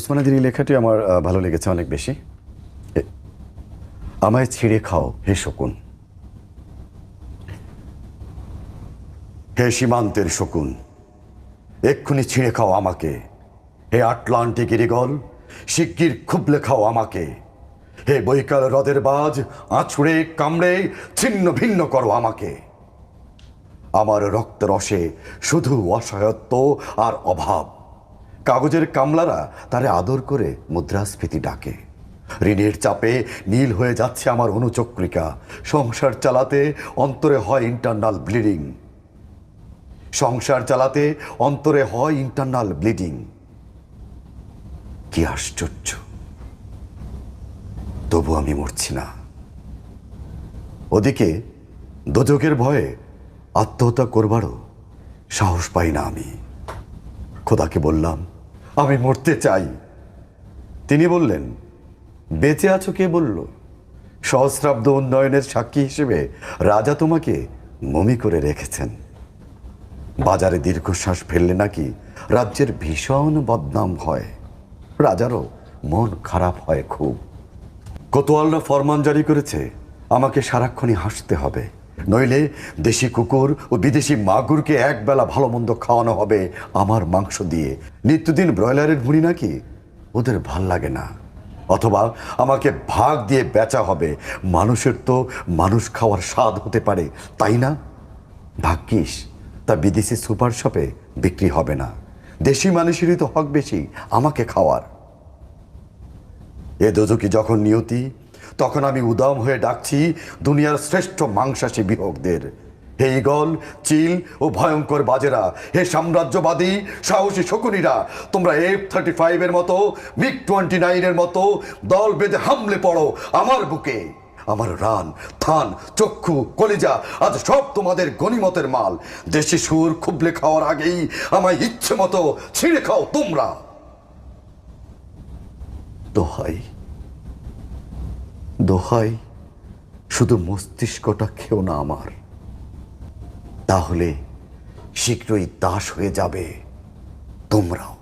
ওসমানীদের এই লেখাটি আমার ভালো লেগেছে অনেক বেশি। আমায় ছিঁড়ে খাও হে শকুন, হে সীমান্তের শকুন, এক্ষুনি ছিঁড়ে খাও আমাকে। হে আটলান্টিক ইরিগল, শিগগির খুবলে খাও আমাকে। হে বৈকাল হ্রদের বাজ, আঁচড়ে কামড়ে ছিন্ন ভিন্ন করো আমাকে। আমার রক্ত রসে শুধু অসহায়ত্ব আর অভাব। কাগজের কামলারা তারে আদর করে মুদ্রাস্ফীতি ডাকে। ঋণের চাপে নীল হয়ে যাচ্ছে আমার অনুচক্রিকা। সংসার চালাতে অন্তরে হয় ইন্টারনাল ব্লিডিং। সংসার চালাতে অন্তরে হয় ইন্টারনাল ব্লিডিং। কি আশ্চর্য, তবু আমি মরছি না। ওদিকে দোজখের ভয়ে আত্মহত্যা করবারও সাহস পাই না আমি। খোদাকে বললাম আমি মরতে চাই। তিনি বললেন, বেঁচে আছো কে বলল? সহস্রাব্দ উন্নয়নের সাক্ষী হিসেবে রাজা তোমাকে মমি করে রেখেছেন। বাজারে দীর্ঘশ্বাস ফেললে নাকি রাজ্যের ভীষণ বদনাম হয়। রাজারও মন খারাপ হয় খুব। কোতোয়ালরা ফরমান জারি করেছে আমাকে সারাক্ষণই হাসতে হবে, নইলে দেশি কুকুর ও বিদেশি মাগুরকে একবেলা ভালো মন্দ খাওয়ানো হবে আমার মাংস দিয়ে। নিত্যদিন ব্রয়লারের ভুঁড়ি নাকি ওদের ভাল লাগে না। অথবা আমাকে ভাগ দিয়ে বেচা হবে। মানুষের তো মানুষ খাওয়ার স্বাদ হতে পারে, তাই না? ভাগ্যিস তা বিদেশি সুপার শপে বিক্রি হবে না। দেশি মানুষেরই তো হক বেশি আমাকে খাওয়ার। এ দোজকি যখন নিয়তি, তখন আমি উদাম হয়ে ডাকছি দুনিয়ার শ্রেষ্ঠ মাংসাশী বিহকদের। হে ঈগল, চিল ও ভয়ঙ্কর বাজেরা, হে সাম্রাজ্যবাদী সাহসী শকুনিরা, তোমরা F-35 এর মতো, MiG-29 এর মতো দল বেঁধে হামলে পড়ো আমার বুকে। আমার রান, থান, চক্ষু, কলিজা আজ সব তোমাদের গনিমতের মাল। দেশি সুর খুবলে খাওয়ার আগেই আমায় ইচ্ছে মতো ছিঁড়ে খাও তোমরা। দোহাই দোহাই, শুধু মস্তিষ্কটা খেও না আমার, তাহলে শীঘ্রই দাস হয়ে যাবে তোমরাও।